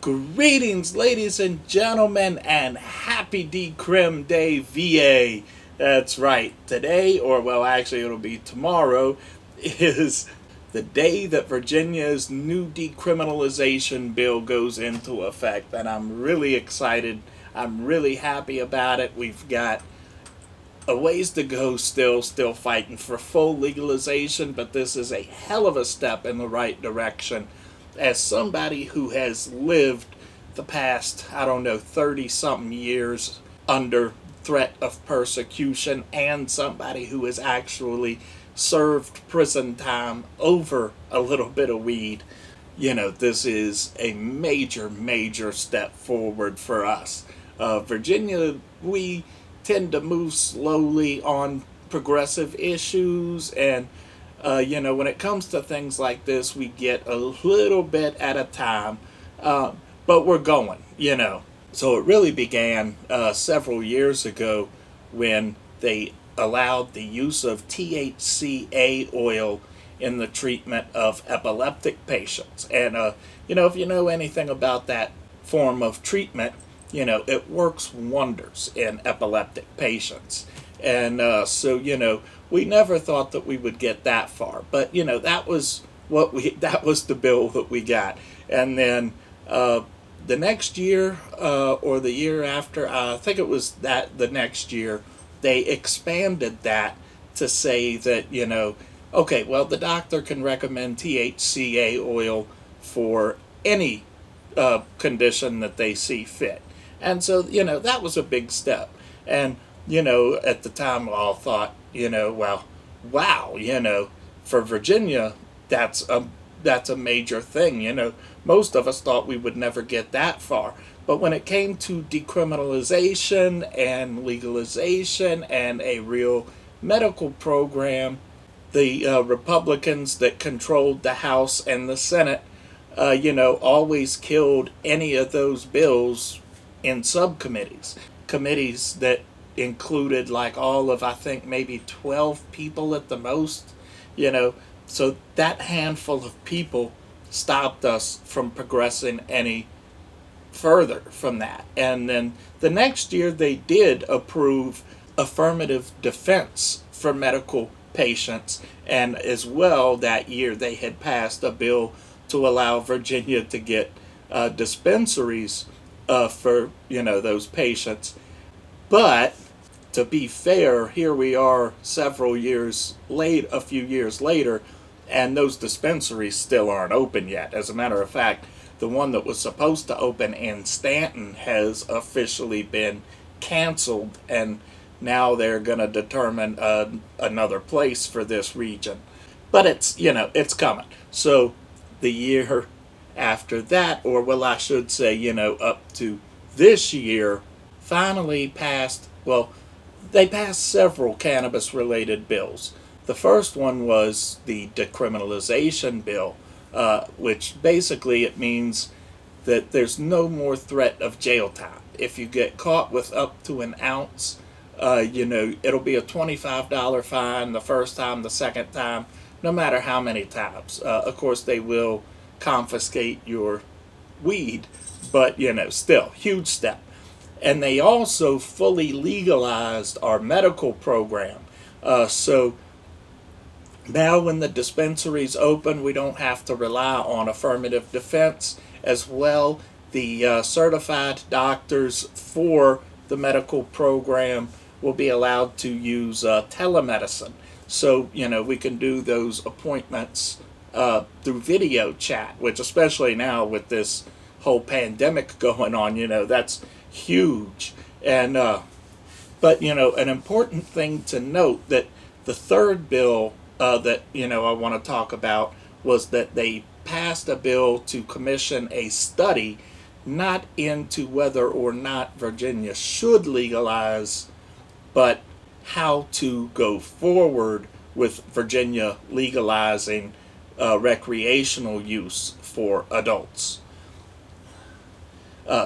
Greetings, ladies and gentlemen, and happy Decrim Day, VA. That's right. Today, or well, actually, it'll be tomorrow, is the day that Virginia's new decriminalization bill goes into effect. And I'm really excited. I'm really happy about it. We've got a ways to go still fighting for full legalization, but this is a hell of a step in the right direction. As somebody who has lived the past, I don't know, 30 something years under threat of persecution, and somebody who has actually served prison time over a little bit of weed, this is a major step forward for us. Virginia, we tend to move slowly on progressive issues, and when it comes to things like this, we get a little bit at a time, but we're going. So it really began several years ago when they allowed the use of THCA oil in the treatment of epileptic patients. And, if you know anything about that form of treatment, it works wonders in epileptic patients. And we never thought that we would get that far. But, that was the bill that we got. And then the next year or the year after, I think it was the next year, they expanded that to say that, okay, well, the doctor can recommend THCA oil for any condition that they see fit. And so, that was a big step. And, at the time, we all thought, well, wow, for Virginia, that's a major thing. Most of us thought we would never get that far. But when it came to decriminalization and legalization and a real medical program, the Republicans that controlled the House and the Senate, always killed any of those bills in subcommittees. Committees that included like all of, I think, maybe 12 people at the most, So that handful of people stopped us from progressing any further from that. And then the next year they did approve affirmative defense for medical patients, and as well that year they had passed a bill to allow Virginia to get dispensaries for those patients. But to be fair, here we are several years late, a few years later, and those dispensaries still aren't open yet. As a matter of fact, the one that was supposed to open in Stanton has officially been canceled, and now they're going to determine another place for this region. But it's coming. So the year after that, or well, I should say, up to this year, finally passed, well, they passed several cannabis related bills. The first one was the decriminalization bill, which basically it means that there's no more threat of jail time. If you get caught with up to an ounce, it'll be a $25 fine the first time, the second time, no matter how many times. Of course, they will confiscate your weed, but, still, huge step. And they also fully legalized our medical program. So now when the dispensaries open, we don't have to rely on affirmative defense. As well, the certified doctors for the medical program will be allowed to use telemedicine. So, we can do those appointments through video chat, which especially now with this whole pandemic going on, that's huge. And but an important thing to note that the third bill that I want to talk about was that they passed a bill to commission a study not into whether or not Virginia should legalize, but how to go forward with Virginia legalizing recreational use for adults.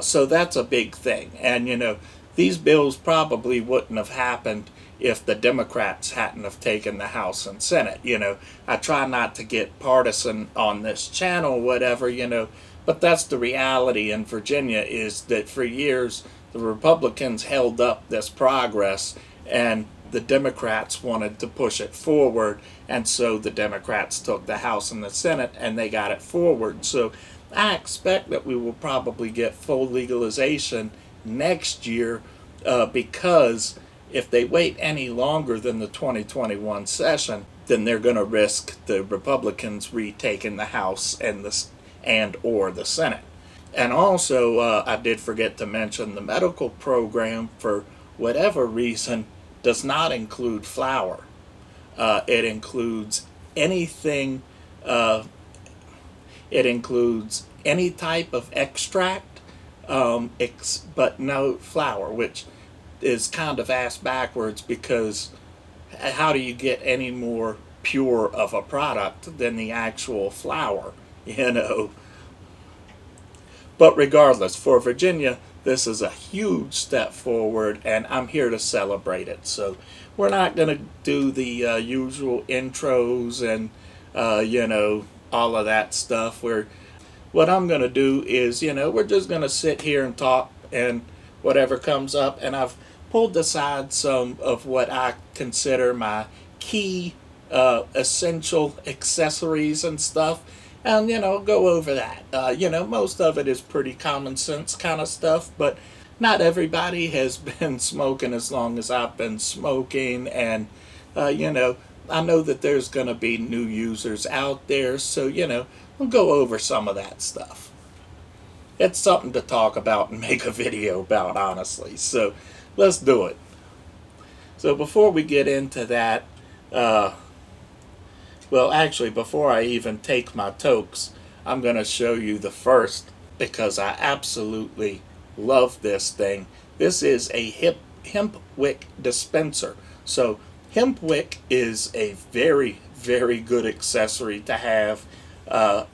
So that's a big thing. And, these bills probably wouldn't have happened if the Democrats hadn't have taken the House and Senate. I try not to get partisan on this channel, whatever, But that's the reality in Virginia, is that for years the Republicans held up this progress and the Democrats wanted to push it forward, and so the Democrats took the House and the Senate and they got it forward. So I expect that we will probably get full legalization next year, because if they wait any longer than the 2021 session, then they're going to risk the Republicans retaking the House and or the Senate. And also, I did forget to mention the medical program, for whatever reason, does not include flour. It includes anything. It includes any type of extract, but no flour, which is kind of ass backwards, because how do you get any more pure of a product than the actual flour, you know? But regardless, for Virginia, this is a huge step forward, and I'm here to celebrate it. So we're not going to do the usual intros and, all of that stuff. What I'm going to do is, we're just going to sit here and talk and whatever comes up. And I've pulled aside some of what I consider my key essential accessories and stuff, and go over that. Most of it is pretty common sense kind of stuff, but not everybody has been smoking as long as I've been smoking, and I know that there's going to be new users out there, so we'll go over some of that stuff. It's something to talk about and make a video about, honestly. So let's do it. So before we get into that, well, actually, before I even take my tokes, I'm going to show you the first, because I absolutely love this thing. This is a hemp wick dispenser. So hemp wick is a very, very good accessory to have,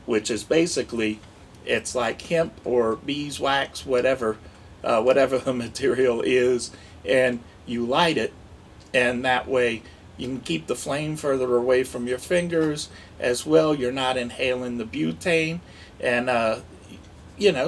which is basically, it's like hemp or beeswax, whatever the material is, and you light it, and that way you can keep the flame further away from your fingers as well. You're not inhaling the butane, and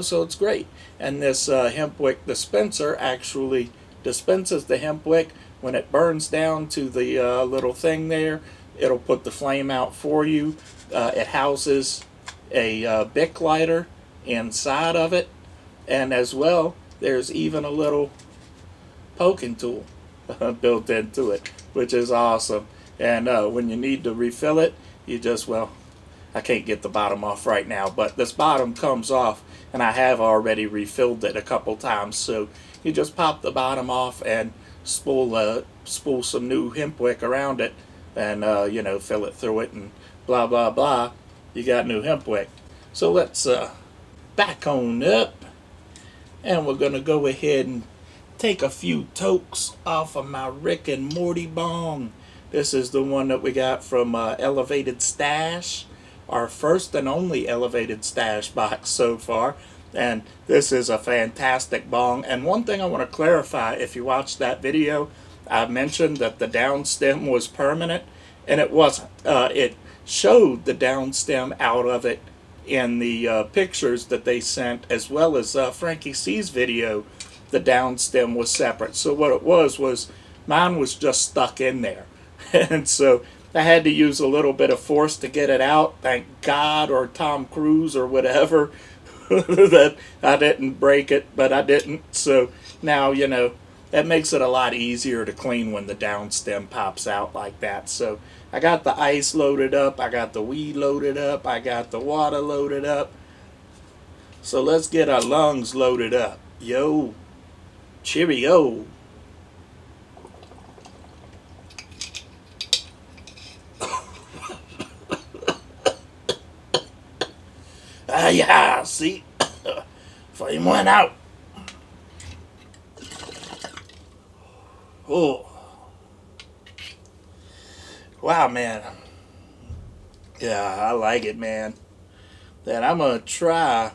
so it's great. And this hemp wick dispenser actually dispenses the hemp wick. When it burns down to the little thing there, it'll put the flame out for you. It houses a Bic lighter inside of it, and as well, there's even a little poking tool built into it, which is awesome. And when you need to refill it, you just, I can't get the bottom off right now, but this bottom comes off, and I have already refilled it a couple times. So you just pop the bottom off and spool some new hemp wick around it, and fill it through it, and blah blah blah. You got new hemp wick. So let's back on up, and we're gonna go ahead and take a few tokes off of my Rick and Morty bong. This is the one that we got from Elevated Stash, our first and only Elevated Stash box so far. And this is a fantastic bong. And one thing I want to clarify, if you watched that video, I mentioned that the down stem was permanent, and it wasn't. It showed the down stem out of it in the pictures that they sent, as well as Frankie C's video. The down stem was separate. So what it was mine was just stuck in there. And so I had to use a little bit of force to get it out. Thank God, or Tom Cruise or whatever, that I didn't break it, but I didn't. So now, that makes it a lot easier to clean when the down stem pops out like that. So I got the ice loaded up, I got the weed loaded up, I got the water loaded up. So let's get our lungs loaded up. Yo, cheerio. Yeah, see? Flame went out. Oh. Wow, man. Yeah, I like it, man. Then I'm going to try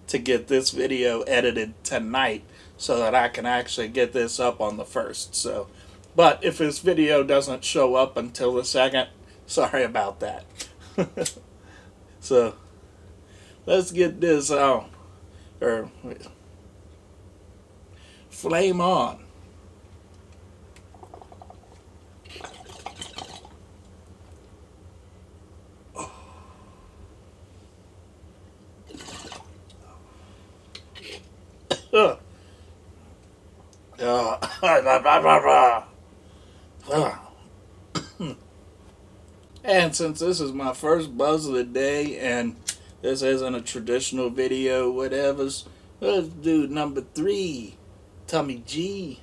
to get this video edited tonight so that I can actually get this up on the 1st. So, but if this video doesn't show up until the 2nd, sorry about that. So, Let's get this on. Or flame on. And since this is my first buzz of the day, and this isn't a traditional video, whatever's, let's do number 3, Tummy G.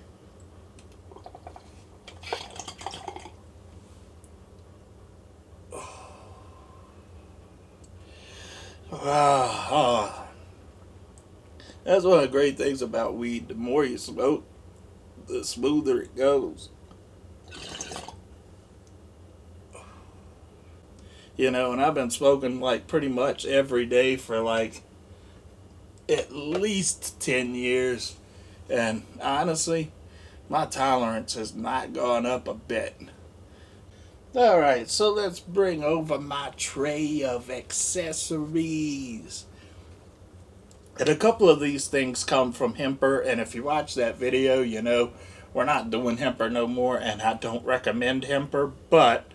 That's one of the great things about weed. The more you smoke, the smoother it goes. You know, and I've been smoking like pretty much every day for like at least 10 years. And honestly, my tolerance has not gone up a bit. Alright, so let's bring over my tray of accessories. And a couple of these things come from Hemper, and if you watch that video, you know we're not doing Hemper no more, and I don't recommend Hemper, but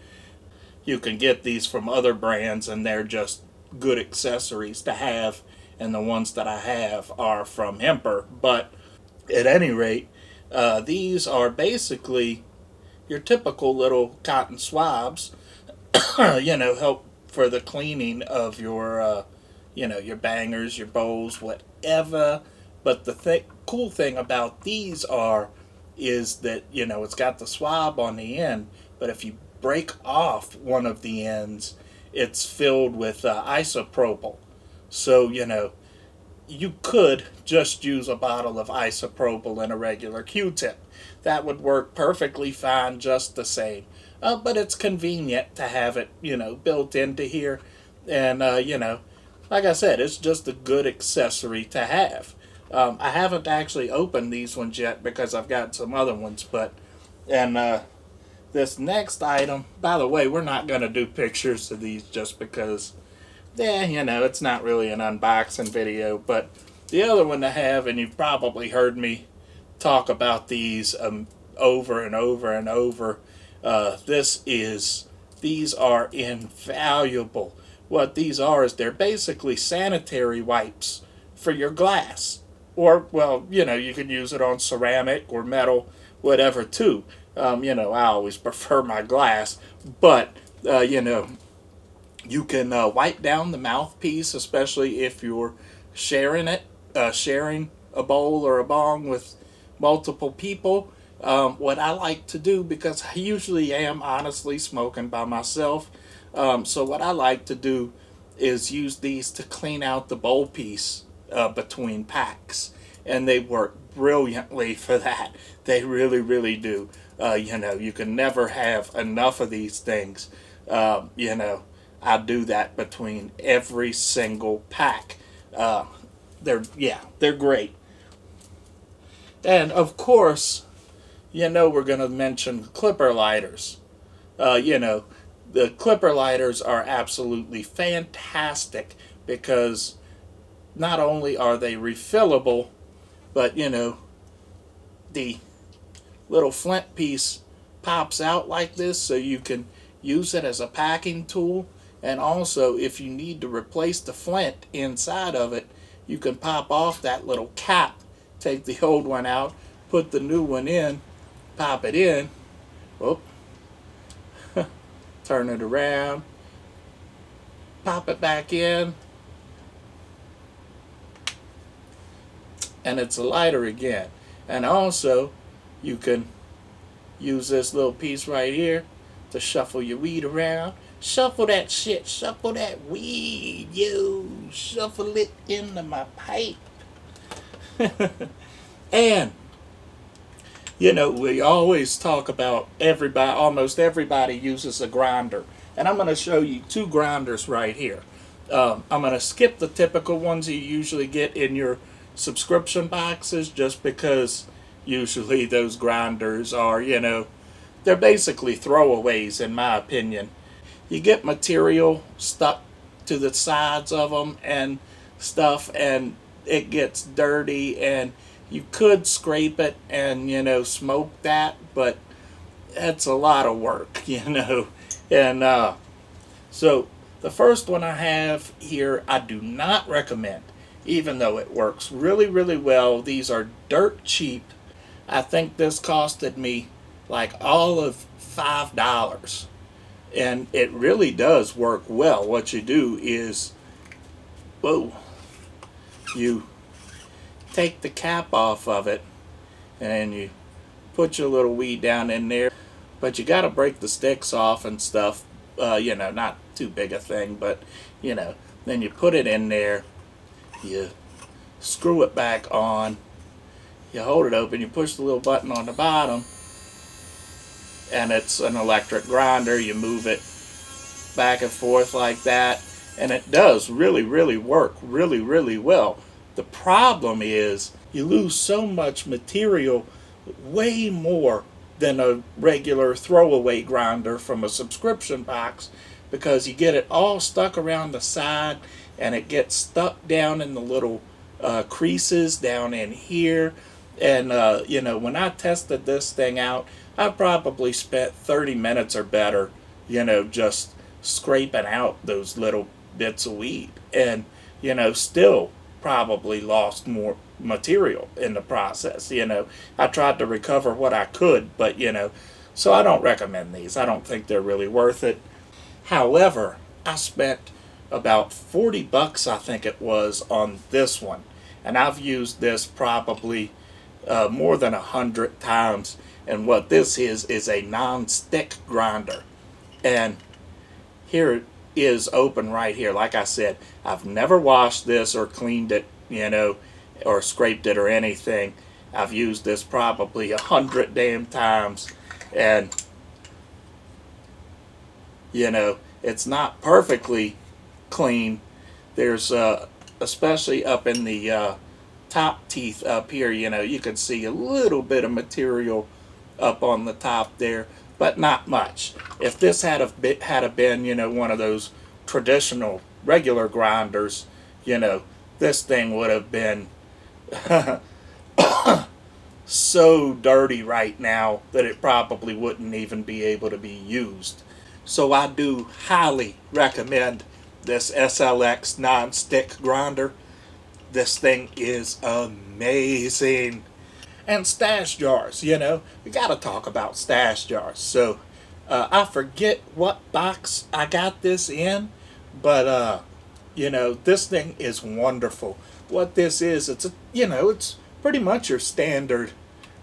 you can get these from other brands, and they're just good accessories to have, and the ones that I have are from Hemper. But at any rate, these are basically your typical little cotton swabs, help for the cleaning of your your bangers, your bowls, whatever. But the cool thing about these is that, it's got the swab on the end, but if you break off one of the ends, it's filled with isopropyl. So, you could just use a bottle of isopropyl in a regular Q-tip. That would work perfectly fine just the same. But it's convenient to have it, built into here. And, like I said, it's just a good accessory to have. I haven't actually opened these ones yet because I've got some other ones. And this next item, by the way, we're not going to do pictures of these just because, it's not really an unboxing video. But the other one I have, and you've probably heard me talk about these over and over and over, these are invaluable. What these are is they're basically sanitary wipes for your glass. Or, well, you can use it on ceramic or metal, whatever, too. I always prefer my glass. But, you can wipe down the mouthpiece, especially if you're sharing a bowl or a bong with multiple people. What I like to do, because I usually am honestly smoking by myself, so what I like to do is use these to clean out the bowl piece between packs. And they work brilliantly for that. They really, really do. You can never have enough of these things. I do that between every single pack. They're great. And of course, we're going to mention clipper lighters. The clipper lighters are absolutely fantastic because not only are they refillable, but the little flint piece pops out like this, so you can use it as a packing tool. And also, if you need to replace the flint inside of it, you can pop off that little cap, take the old one out, put the new one in, pop it in, whoop, turn it around, pop it back in, and it's a lighter again. And also, you can use this little piece right here to shuffle your weed around. Shuffle that shit, shuffle that weed, you shuffle it into my pipe. And we always talk about almost everybody uses a grinder. And I'm going to show you 2 grinders right here. I'm going to skip the typical ones you usually get in your subscription boxes, just because usually those grinders are, they're basically throwaways in my opinion. You get material stuck to the sides of them, and stuff and it gets dirty, and you could scrape it and, smoke that, but it's a lot of work, And so the first one I have here, I do not recommend, even though it works really, really well. These are dirt cheap. I think this costed me like all of $5. And it really does work well. What you do is, whoa, you take the cap off of it and you put your little weed down in there. But you got to break the sticks off and stuff. Not too big a thing, but, then you put it in there, you screw it back on, you hold it open, you push the little button on the bottom, and it's an electric grinder. You move it back and forth like that, and it does really, really work really, really well. The problem is you lose so much material, way more than a regular throwaway grinder from a subscription box, because you get it all stuck around the side and it gets stuck down in the little creases down in here. And when I tested this thing out, I probably spent 30 minutes or better, just scraping out those little bits of weed, and still probably lost more material in the process. I tried to recover what I could, but so I don't recommend these. I don't think they're really worth it. However, I spent about $40, I think it was, on this one, and I've used this probably more than 100 times. And what this is a non-stick grinder, and here it is open right here. Like I said, I've never washed this or cleaned it, or scraped it or anything. I've used this probably 100 damn times, and it's not perfectly clean. There's especially up in the top teeth up here, you can see a little bit of material up on the top there, but not much. If this had been, one of those traditional regular grinders, this thing would have been so dirty right now that it probably wouldn't even be able to be used. So I do highly recommend this SLX non-stick grinder. This thing is amazing. And stash jars, we gotta talk about stash jars. So I forget what box I got this in, but this thing is wonderful. What this is, it's it's pretty much your standard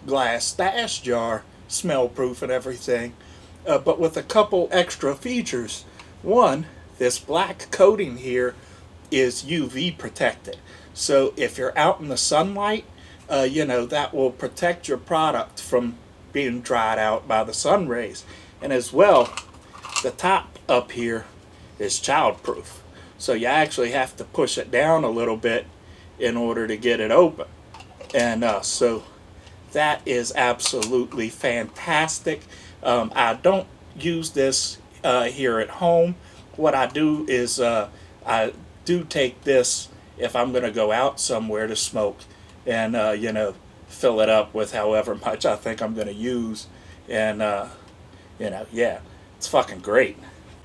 glass stash jar, smell proof and everything, but with a couple extra features. One, this black coating here is UV protected. So if you're out in the sunlight, that will protect your product from being dried out by the sun rays. And as well, the top up here is childproof. So you actually have to push it down a little bit in order to get it open. And so that is absolutely fantastic. I don't use this here at home. What I do is I do take this if I'm going to go out somewhere to smoke, and fill it up with however much I think I'm going to use, and yeah, it's fucking great.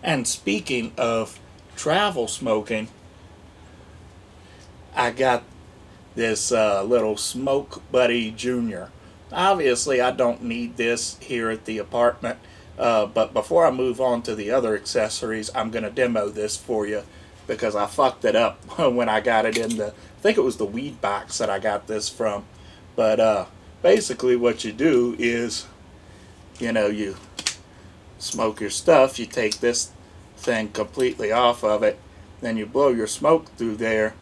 And speaking of travel smoking, I got this little Smoke Buddy Junior. Obviously I don't need this here at the apartment, but before I move on to the other accessories, I'm going to demo this for you, because I fucked it up when I got it in I think it was the weed box that I got this from. But basically what you do is, you smoke your stuff, you take this thing completely off of it, then you blow your smoke through there,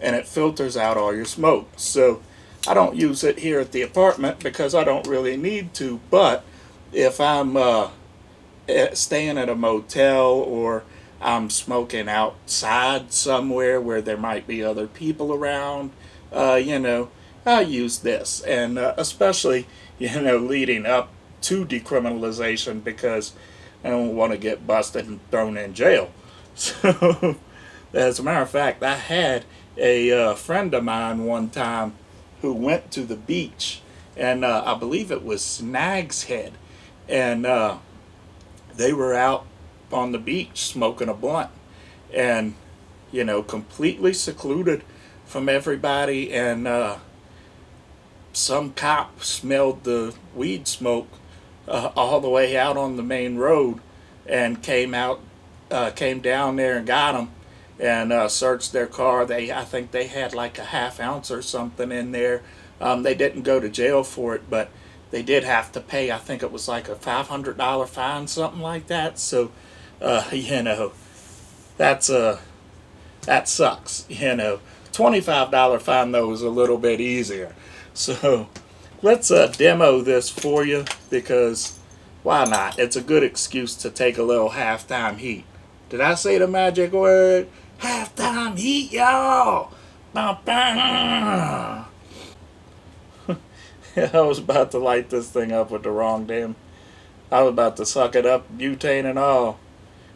and it filters out all your smoke. So I don't use it here at the apartment because I don't really need to, but if I'm staying at a motel, or I'm smoking outside somewhere where there might be other people around, I use this. And especially, leading up to decriminalization, because I don't want to get busted and thrown in jail. So, as a matter of fact, I had a friend of mine one time who went to the beach, and I believe it was Snag's Head, and they were out on the beach smoking a blunt, and completely secluded from everybody, and some cop smelled the weed smoke all the way out on the main road, and came down there and got them, and searched their car. I think they had like a half ounce or something in there. They didn't go to jail for it, but they did have to pay. I think it was like a $500 fine, something like that. So, that's that sucks. $25 fine though is a little bit easier. So let's demo this for you, because why not? It's a good excuse to take a little halftime heat. Did I say the magic word? Halftime heat, y'all! I was about to light this thing up with the wrong damn. I was about to suck it up, butane and all,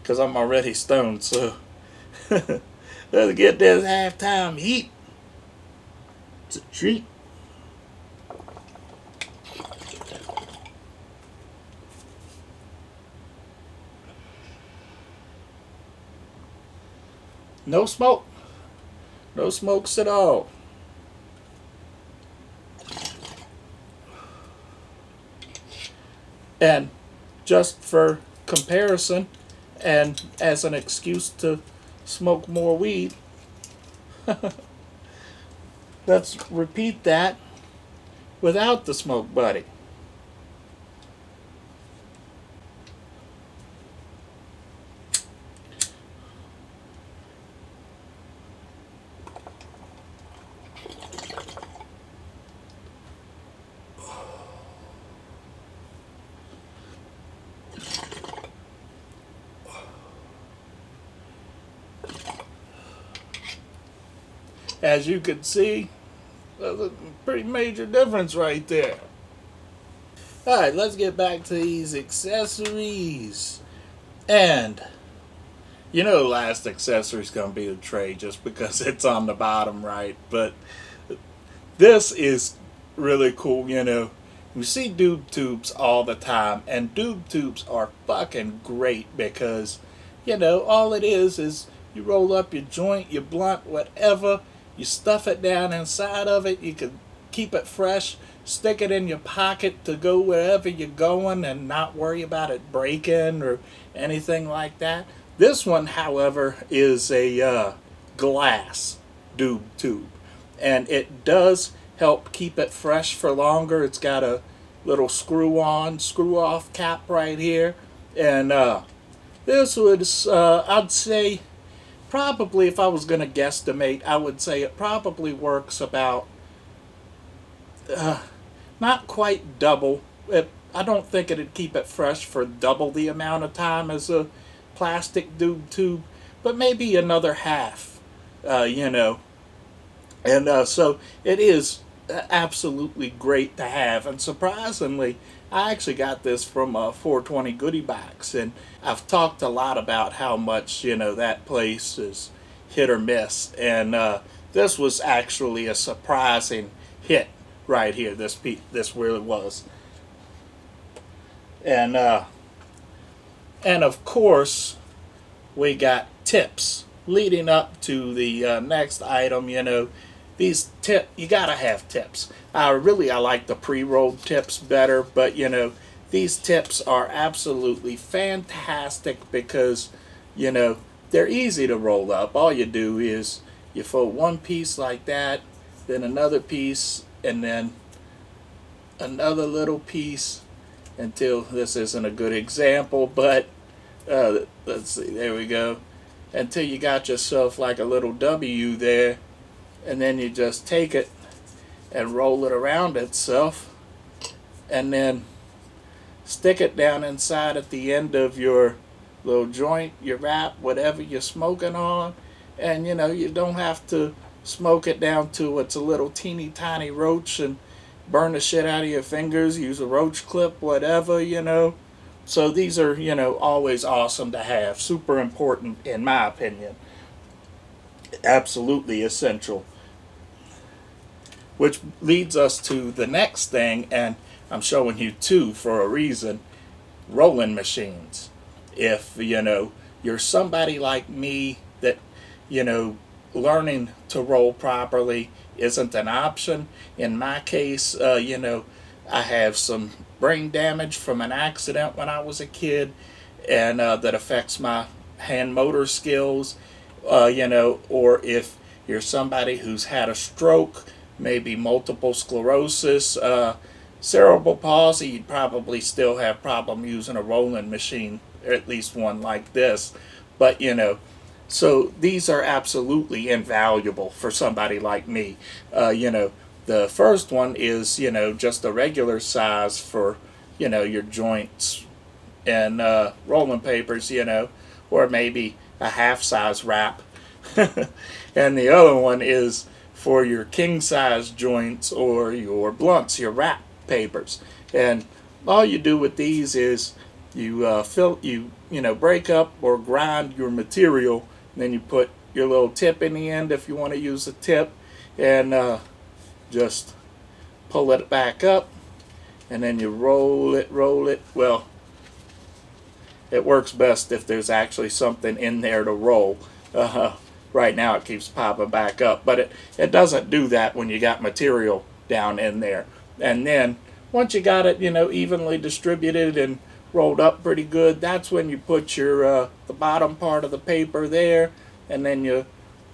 because I'm already stoned. So let's get this halftime heat. It's a treat. No smoke. No smokes at all. And just for comparison, and as an excuse to smoke more weed, let's repeat that without the smoke buddy. As you can see, there's a pretty major difference right there. Alright, let's get back to these accessories. And last accessory is going to be the tray, just because it's on the bottom, right? But this is really cool. We see doob tubes all the time, and doob tubes are fucking great because all it is you roll up your joint, your blunt, whatever, you stuff it down inside of it. You can keep it fresh, stick it in your pocket to go wherever you're going, and not worry about it breaking or anything like that. This one, however, is a glass doob tube, and it does help keep it fresh for longer. It's got a little screw off cap right here, and this was, I'd say, probably, if I was going to guesstimate, I would say it probably works about not quite double. I don't think it'd keep it fresh for double the amount of time as a plastic doob tube, but maybe another half, And so it is absolutely great to have. And surprisingly, I actually got this from a 420 goodie box, and I've talked a lot about how much that place is hit or miss, and this was actually a surprising hit right here. This really was, and of course we got tips leading up to the next item. These you gotta have tips. I like the pre-rolled tips better, but these tips are absolutely fantastic because they're easy to roll up. All you do is you fold one piece like that, then another piece, and then another little piece, until this isn't a good example, but let's see, there we go, until you got yourself like a little W there, and then you just take it and roll it around itself, and then stick it down inside at the end of your little joint, your wrap, whatever you're smoking on, and you don't have to smoke it down to it's a little teeny tiny roach and burn the shit out of your fingers. Use a roach clip, whatever. So these are always awesome to have, super important in my opinion. Absolutely essential. Which leads us to the next thing, and I'm showing you two for a reason: rolling machines. If you're somebody like me that you know learning to roll properly isn't an option. In my case, I have some brain damage from an accident when I was a kid, and that affects my hand motor skills. Or if you're somebody who's had a stroke, maybe multiple sclerosis, cerebral palsy, you'd probably still have problem using a rolling machine, or at least one like this. But so these are absolutely invaluable for somebody like me. The first one is just a regular size for your joints and rolling papers, or maybe a half size wrap. And the other one is for your king size joints or your blunts, your wrap papers. And all you do with these is break up or grind your material, and then you put your little tip in the end if you want to use a tip, and just pull it back up, and then you roll it. Well, it works best if there's actually something in there to roll. Right now it keeps popping back up, but it doesn't do that when you got material down in there. And then once you got it, evenly distributed and rolled up pretty good, that's when you put your the bottom part of the paper there, and then you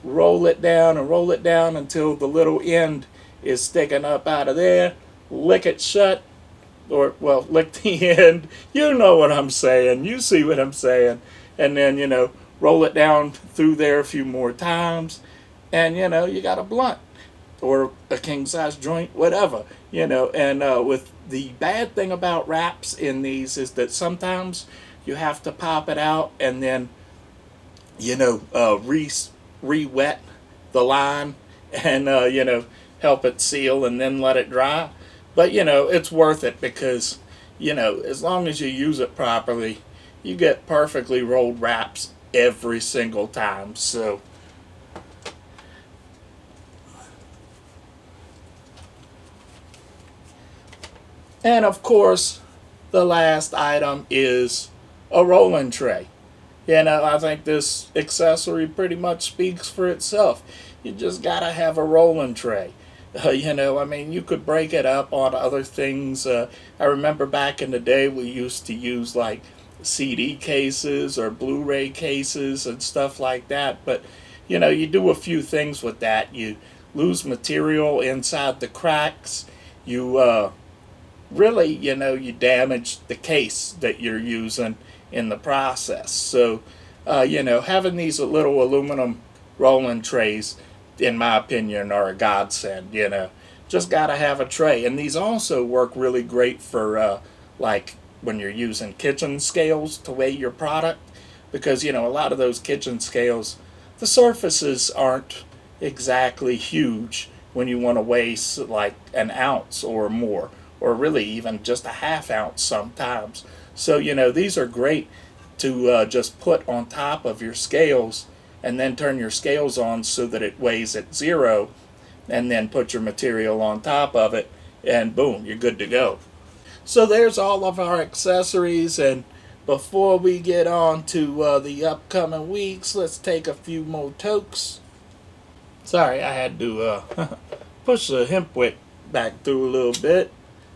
roll it down and roll it down until the little end is sticking up out of there. Lick it shut, or well, lick the end. You know what I'm saying. You see what I'm saying. And then roll it down through there a few more times, and you got a blunt or a king size joint, whatever. And with the bad thing about wraps in these is that sometimes you have to pop it out and then re-wet the line, and help it seal and then let it dry. But it's worth it because as long as you use it properly, you get perfectly rolled wraps every single time. So and of course the last item is a rolling tray. I think this accessory pretty much speaks for itself. You just gotta have a rolling tray. You could break it up on other things. I remember back in the day we used to use like CD cases or Blu-ray cases and stuff like that. But you do a few things with that. You lose material inside the cracks. You really, you damage the case that you're using in the process. So, having these little aluminum rolling trays, in my opinion, are a godsend. Just gotta have a tray. And these also work really great for like when you're using kitchen scales to weigh your product, because a lot of those kitchen scales, the surfaces aren't exactly huge when you want to weigh like an ounce or more, or really even just a half ounce sometimes. So these are great to just put on top of your scales, and then turn your scales on so that it weighs at zero, and then put your material on top of it, and boom, you're good to go. So there's all of our accessories, and before we get on to the upcoming weeks, let's take a few more tokes. Sorry, I had to push the hemp wick back through a little bit.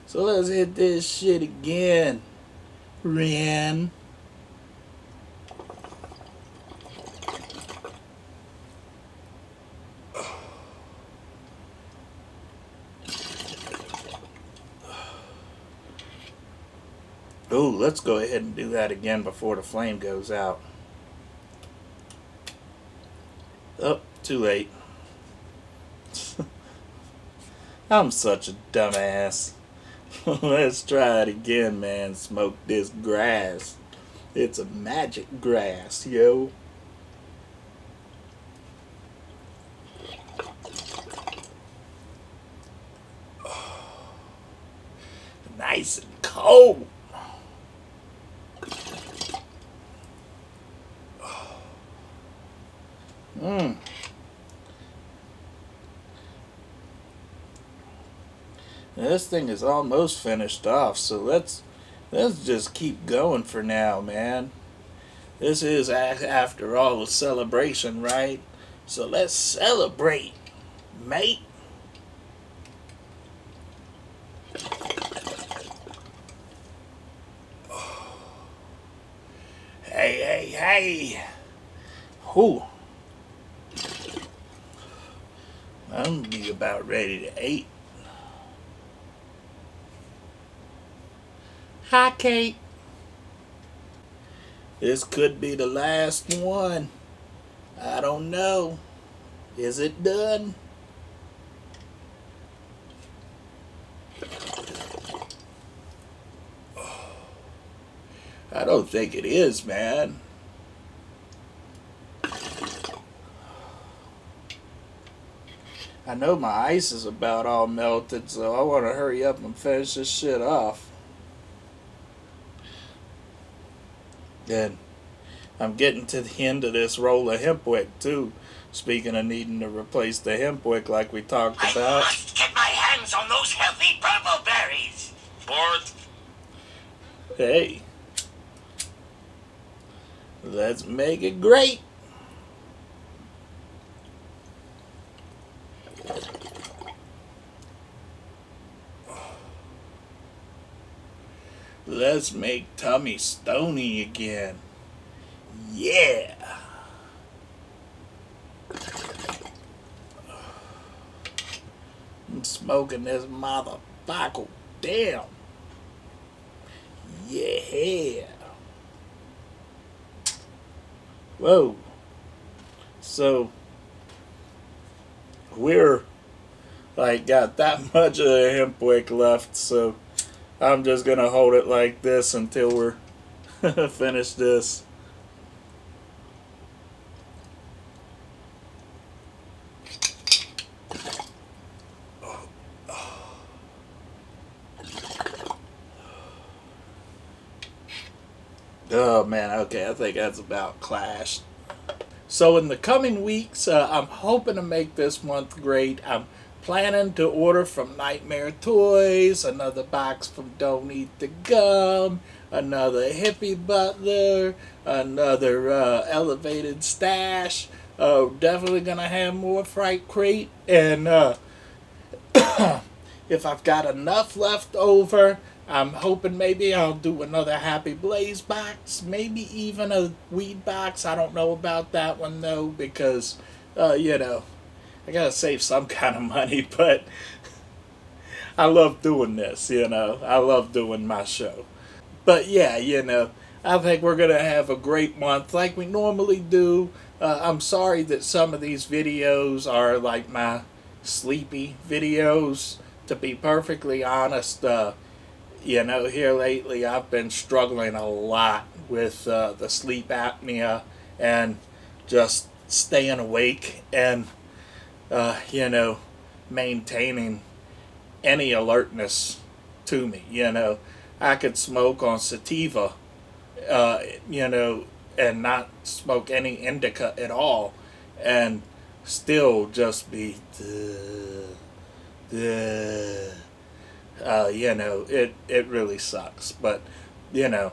So let's hit this shit again. Ren. Oh, let's go ahead and do that again before the flame goes out. Oh, too late. I'm such a dumbass. Let's try it again, man. Smoke this grass. It's a magic grass, yo. Nice and cold. This thing is almost finished off, so let's just keep going for now, man. This is after all a celebration, right? So let's celebrate, mate. Hey, hey, hey. Whew. I'm gonna be about ready to eat. Hi, Kate. This could be the last one. I don't know. Is it done? I don't think it is, man. I know my ice is about all melted, so I want to hurry up and finish this shit off. Then I'm getting to the end of this roll of hemp wick, too. Speaking of needing to replace the hemp wick like we talked about. I must get my hands on those healthy purple berries. Bart. Hey. Let's make it great. Let's make Tummy stony again. Yeah. I'm smoking this motherfucker down. Yeah. Whoa. So we're like got that much of the hemp wick left, so I'm just gonna hold it like this until we're finished this. Oh man, okay, I think that's about clashed. So in the coming weeks, I'm hoping to make this month great. I'm planning to order from Nightmare Toys, another box from Don't Eat the Gum, another Hippie Butler, another Elevated Stash. Definitely gonna have more Fright Crate, and if I've got enough left over, I'm hoping maybe I'll do another Happy Blaze box, maybe even a weed box. I don't know about that one though, because, I gotta save some kind of money, but I love doing this, I love doing my show. But yeah, I think we're gonna have a great month like we normally do. I'm sorry that some of these videos are like my sleepy videos. To be perfectly honest, here lately I've been struggling a lot with the sleep apnea and just staying awake and, maintaining any alertness to me. I could smoke on sativa, uh, you know, and not smoke any indica at all and still just be, it really sucks. But, you know,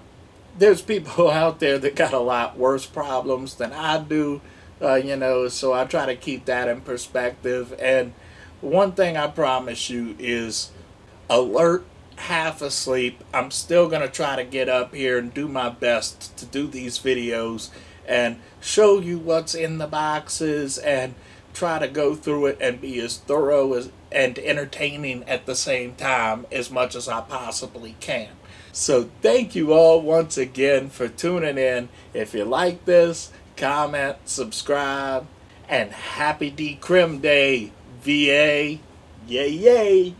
there's people out there that got a lot worse problems than I do, so I try to keep that in perspective. And one thing I promise you is alert, half asleep. I'm still going to try to get up here and do my best to do these videos and show you what's in the boxes and try to go through it and be as thorough and entertaining at the same time as much as I possibly can. So thank you all once again for tuning in. If you like this, comment, subscribe, and happy Decrim Day, VA. Yay, yay.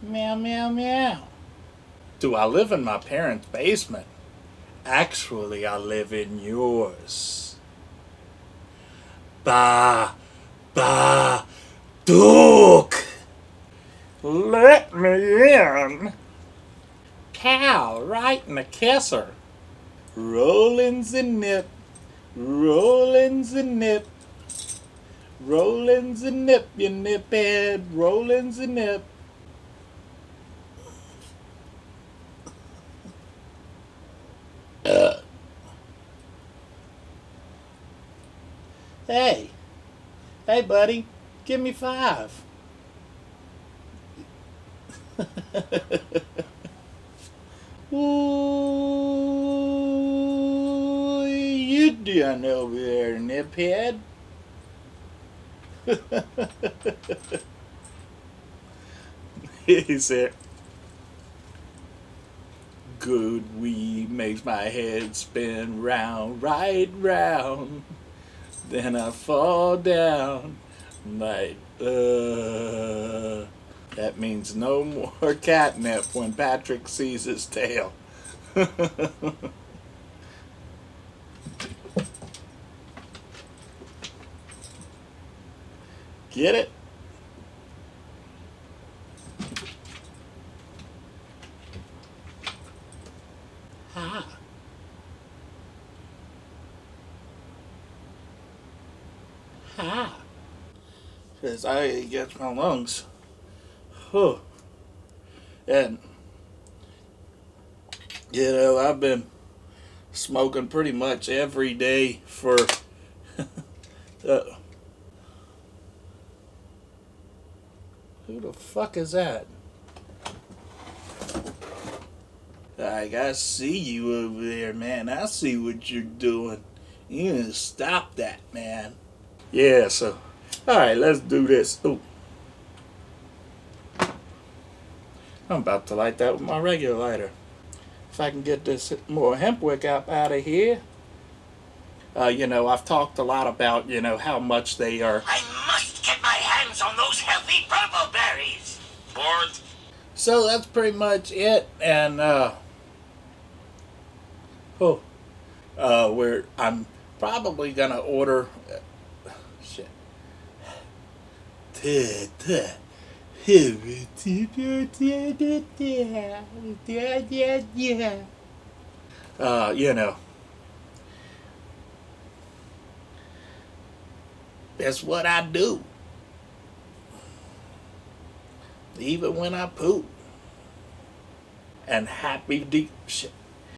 Meow, meow, meow. Do I live in my parents' basement? Actually, I live in yours. Bah, bah, Duke! Let me in. Cow, right in the kisser. Rollin' the nip. Rollin' the nip. Rollin' the nip, you niphead. Rollin' the nip. Hey. Hey, buddy. Give me 5. Ooh, you doing over there, niphead? He said, good weed makes my head spin round, right round. Then I fall down like, That means no more catnip when Patrick sees his tail. Get it? Ha. Ha. Because I get my lungs. Huh. And, I've been smoking pretty much every day for who the fuck is that? I see you over there, man. I see what you're doing. You need to stop that, man. Yeah, so, alright, let's do this. Ooh. I'm about to light that with my regular lighter. If I can get this more hemp wick out of here. I've talked a lot about, how much they are. I must get my hands on those healthy purple berries. Bored? So that's pretty much it. And, where I'm probably gonna order. Shit. Uh, you know, that's what I do. Even when I poop. And happy deep shit.